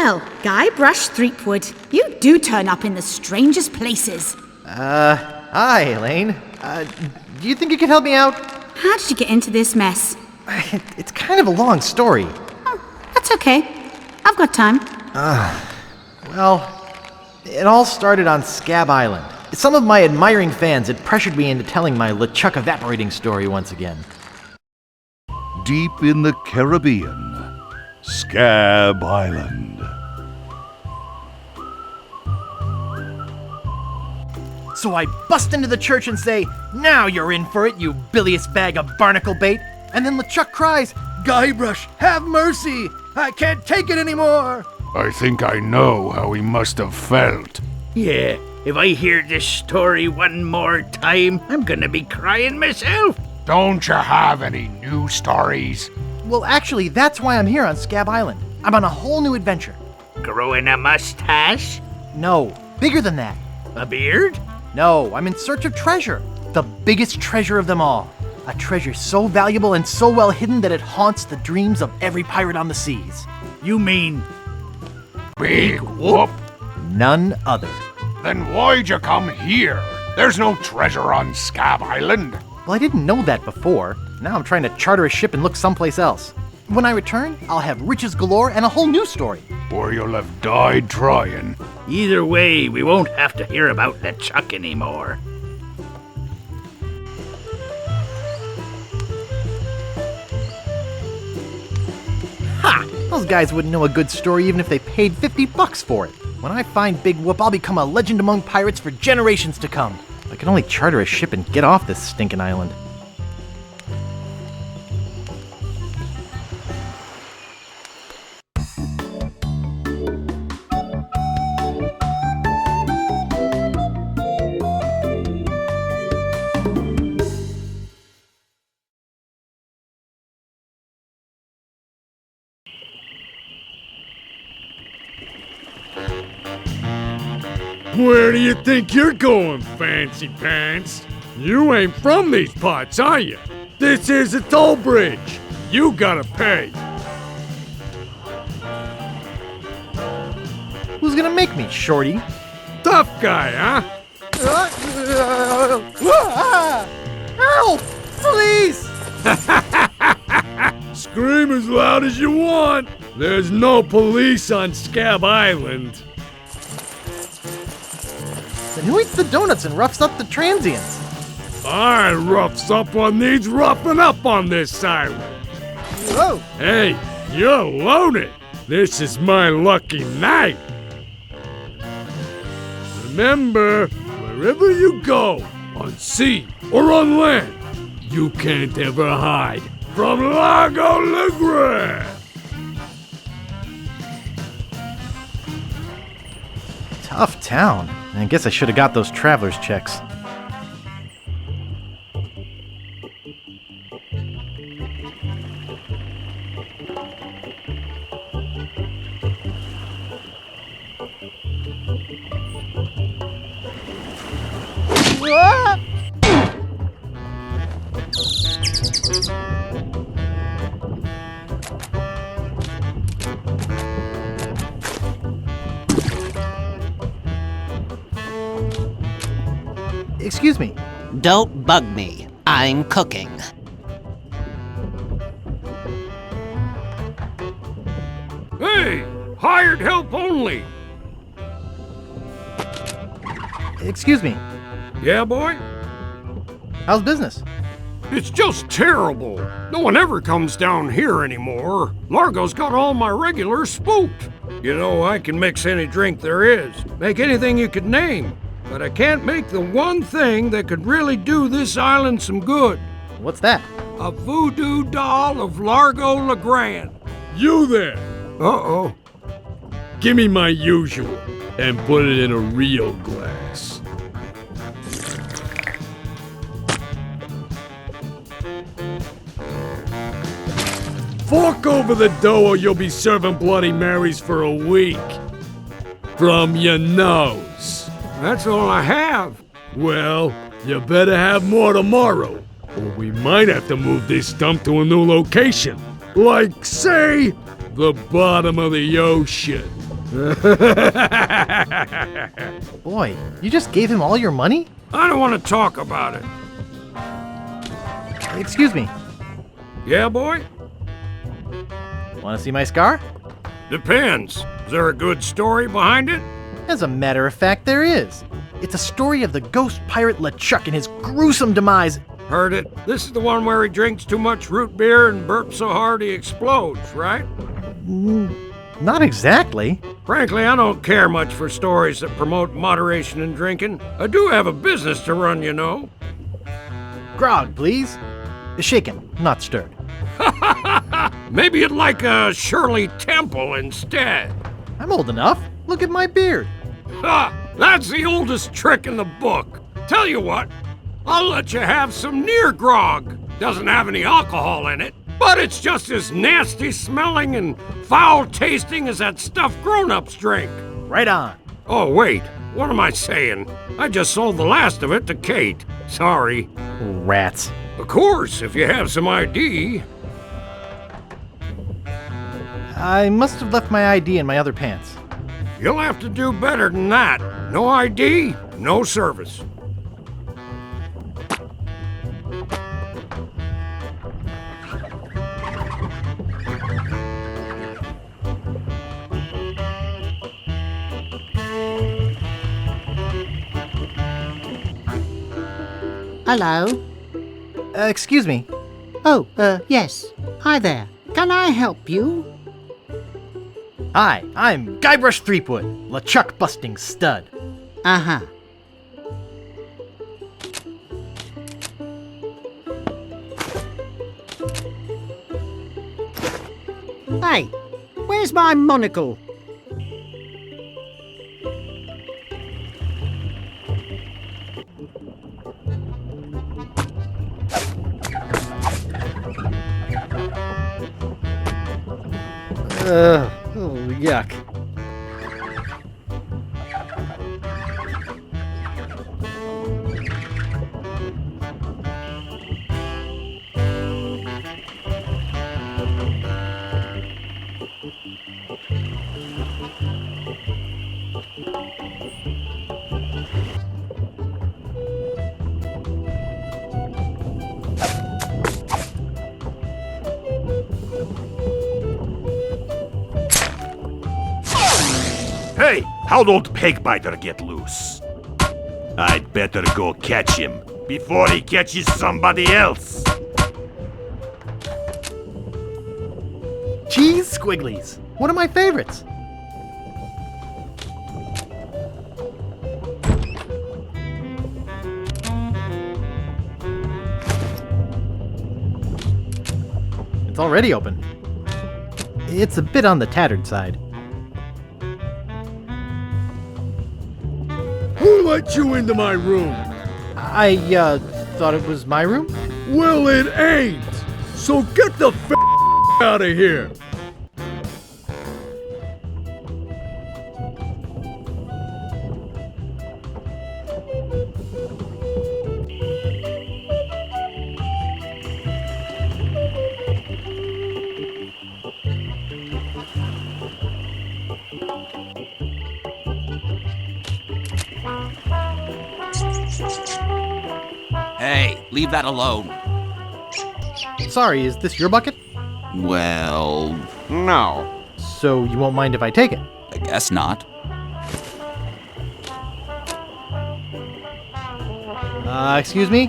Well, Guybrush Threepwood, you do turn up in the strangest places. Hi, Elaine. Do you think you could help me out? How did you get into this mess? It's kind of a long story. That's okay. I've got time. Well, it all started on Scab Island. Some of my admiring fans had pressured me into telling my LeChuck evaporating story once again. Deep in the Caribbean, Scab Island. So I bust into the church and say, "Now you're in for it, you bilious bag of barnacle bait." And then LeChuck cries, "Guybrush, have mercy! I can't take it anymore!" I think I know how he must have felt. Yeah, if I hear this story one more time, I'm gonna be crying myself. Don't you have any new stories? Well, actually, that's why I'm here on Scab Island. I'm on a whole new adventure. Growing a mustache? No, bigger than that. A beard? No, I'm in search of treasure. The biggest treasure of them all. A treasure so valuable and so well hidden that it haunts the dreams of every pirate on the seas. You mean Big whoop? None other. Then why'd you come here? There's no treasure on Scab Island. Well, I didn't know that before. Now I'm trying to charter a ship and look someplace else. When I return, I'll have riches galore and a whole new story. Or you'll have died trying. either way, we won't have to hear about LeChuck anymore. Ha! Those guys wouldn't know a good story even if they paid $50 for it. When I find Big Whoop, I'll become a legend among pirates for generations to come. I can only charter a ship and get off this stinking island. Where do you think you're going, Fancy Pants? You ain't from these parts, are you? This is a toll bridge. You gotta pay. Who's gonna make me, Shorty? Tough guy, huh? Help! Please! Scream as loud as you want. There's no police on Scab Island. Then who eats the donuts and roughs up the transients? I roughs up what needs roughing up on this island. Whoa! Hey, you're loaded. This is my lucky night. Remember, wherever you go, on sea or on land, you can't ever hide from Largo LeGrand. Tough town. I guess I should have got those traveler's checks. Excuse me. Don't bug me. I'm cooking. Hey, hired help only. Excuse me. Yeah, boy? How's business? It's just terrible. No one ever comes down here anymore. Largo's got all my regulars spooked. You know, I can mix any drink there is, make anything you could name, but I can't make the one thing that could really do this island some good. What's that? A voodoo doll of Largo LeGrand. You there? Uh-oh. Give me my usual and put it in a real glass. Fork over the dough or you'll be serving Bloody Marys for a week. From your nose. That's all I have. Well, you better have more tomorrow, or we might have to move this dump to a new location. Like, say, the bottom of the ocean. Boy, you just gave him all your money? I don't want to talk about it. Excuse me. Yeah, boy? Want to see my scar? Depends. Is there a good story behind it? As a matter of fact, there is. It's a story of the ghost pirate LeChuck and his gruesome demise. Heard it. This is the one where he drinks too much root beer and burps so hard he explodes, right? Not exactly. Frankly, I don't care much for stories that promote moderation in drinking. I do have a business to run, you know. Grog, please. Shaken, not stirred. Maybe you'd like a Shirley Temple instead. I'm old enough. Look at my beard. Ha! That's the oldest trick in the book. Tell you what, I'll let you have some near grog. Doesn't have any alcohol in it, but it's just as nasty smelling and foul tasting as that stuff grown-ups drink. Right on. Oh, wait, what am I saying? I just sold the last of it to Kate. Sorry. Rats. Of course, if you have some ID. I must have left my ID in my other pants. You'll have to do better than that. No ID, no service. Hello? Excuse me. Oh, yes. Hi there. Can I help you? Hi, I'm Guybrush Threepwood, LeChuck busting stud. Uh-huh. Hey, where's my monocle? Oh, yuck. Hey, how'd old Pegbiter get loose? I'd better go catch him before he catches somebody else. Cheese squigglies. One of my favorites. It's already open. It's a bit on the tattered side. Who let you into my room? I, thought it was my room? Well, it ain't. So get the f out of here. Hey, leave that alone. Sorry, is this your bucket? Well, no. So you won't mind if I take it? I guess not. Excuse me?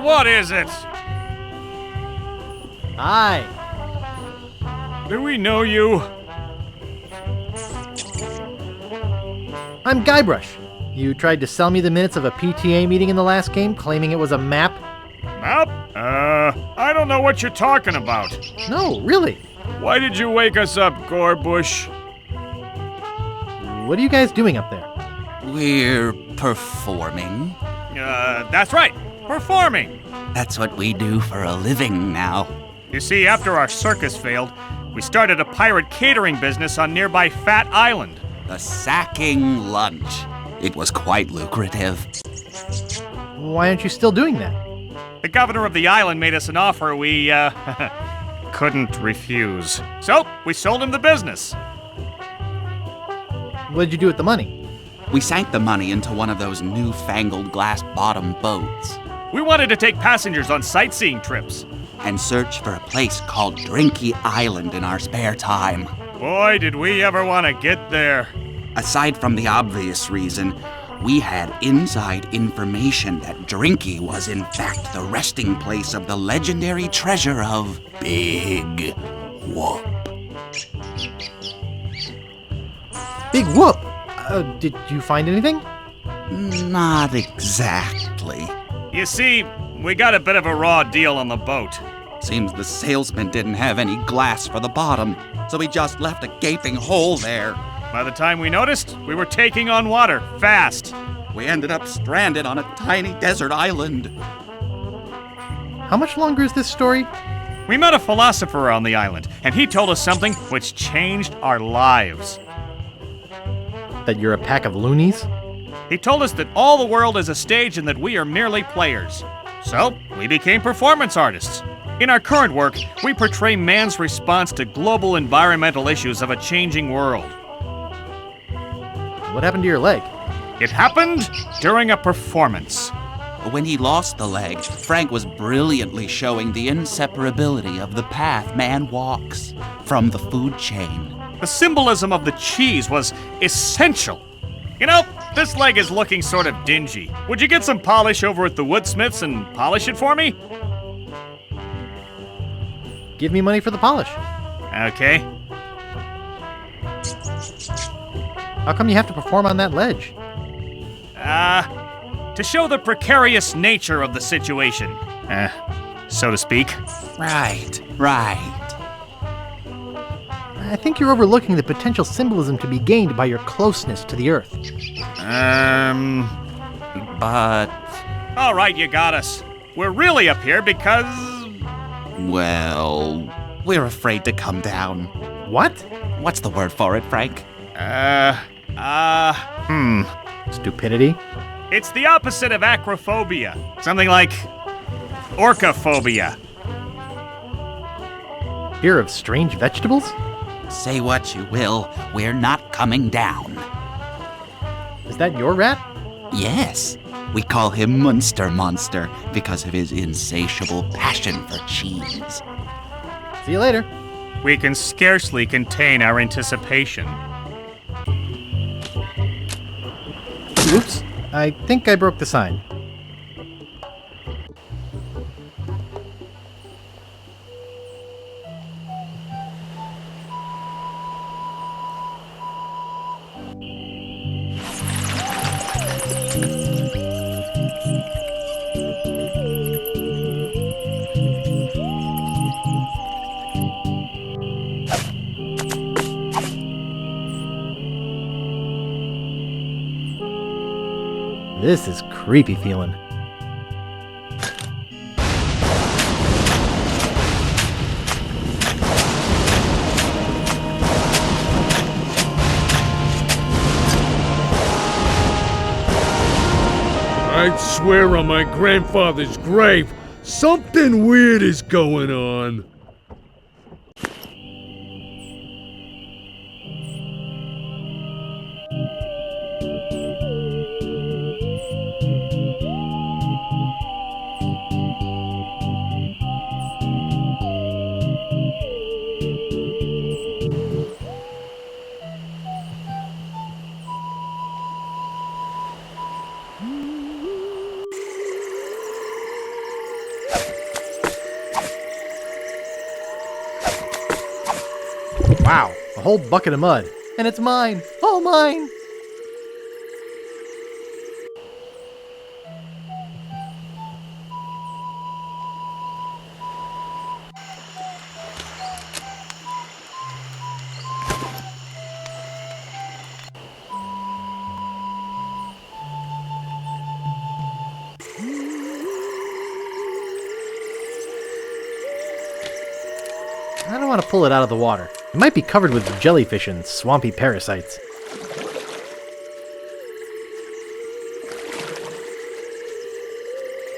What is it? Hi. Do we know you? I'm Guybrush. You tried to sell me the minutes of a PTA meeting in the last game, claiming it was a map? Map? I don't know what you're talking about. No, really. Why did you wake us up, Gorbush? What are you guys doing up there? We're performing. That's right. Performing. That's what we do for a living now. You see, after our circus failed, we started a pirate catering business on nearby Fat Island. The sacking lunch. It was quite lucrative. Why aren't you still doing that? The governor of the island made us an offer we couldn't refuse. So, we sold him the business. What did you do with the money? We sank the money into one of those newfangled glass-bottom boats We wanted to take passengers on sightseeing trips. and searched for a place called Drinky Island in our spare time. Boy, did we ever want to get there. Aside from the obvious reason, we had inside information that Drinky was in fact the resting place of the legendary treasure of Big Whoop. Big whoop! Did you find anything? Not exactly. You see, we got a bit of a raw deal on the boat. Seems the salesman didn't have any glass for the bottom, so he just left a gaping hole there. By the time we noticed, we were taking on water, fast. We ended up stranded on a tiny desert island. How much longer is this story? We met a philosopher on the island, and he told us something which changed our lives. That you're a pack of loonies? He told us that all the world is a stage and that we are merely players. So, we became performance artists. In our current work, we portray man's response to global environmental issues of a changing world. What happened to your leg? It happened during a performance. When he lost the leg, Frank was brilliantly showing the inseparability of the path man walks from the food chain. The symbolism of the cheese was essential. You know, this leg is looking sort of dingy. Would you get some polish over at the woodsmiths and polish it for me? Give me money for the polish. Okay. How come you have to perform on that ledge? To show the precarious nature of the situation. So to speak. Right. I think you're overlooking the potential symbolism to be gained by your closeness to the Earth. But, All right, you got us. We're really up here because... well, we're afraid to come down. What? What's the word for it, Frank? Stupidity? It's the opposite of acrophobia. Something like orcophobia. Fear of strange vegetables? Say what you will, we're not coming down. Is that your rat? Yes, we call him Munster Monster because of his insatiable passion for cheese. See you later. We can scarcely contain our anticipation. Oops. I think I broke the sign. This is creepy feeling. I'd swear on my grandfather's grave, something weird is going on. Wow, a whole bucket of mud. And it's mine. All mine. I don't want to pull it out of the water. It might be covered with jellyfish and swampy parasites.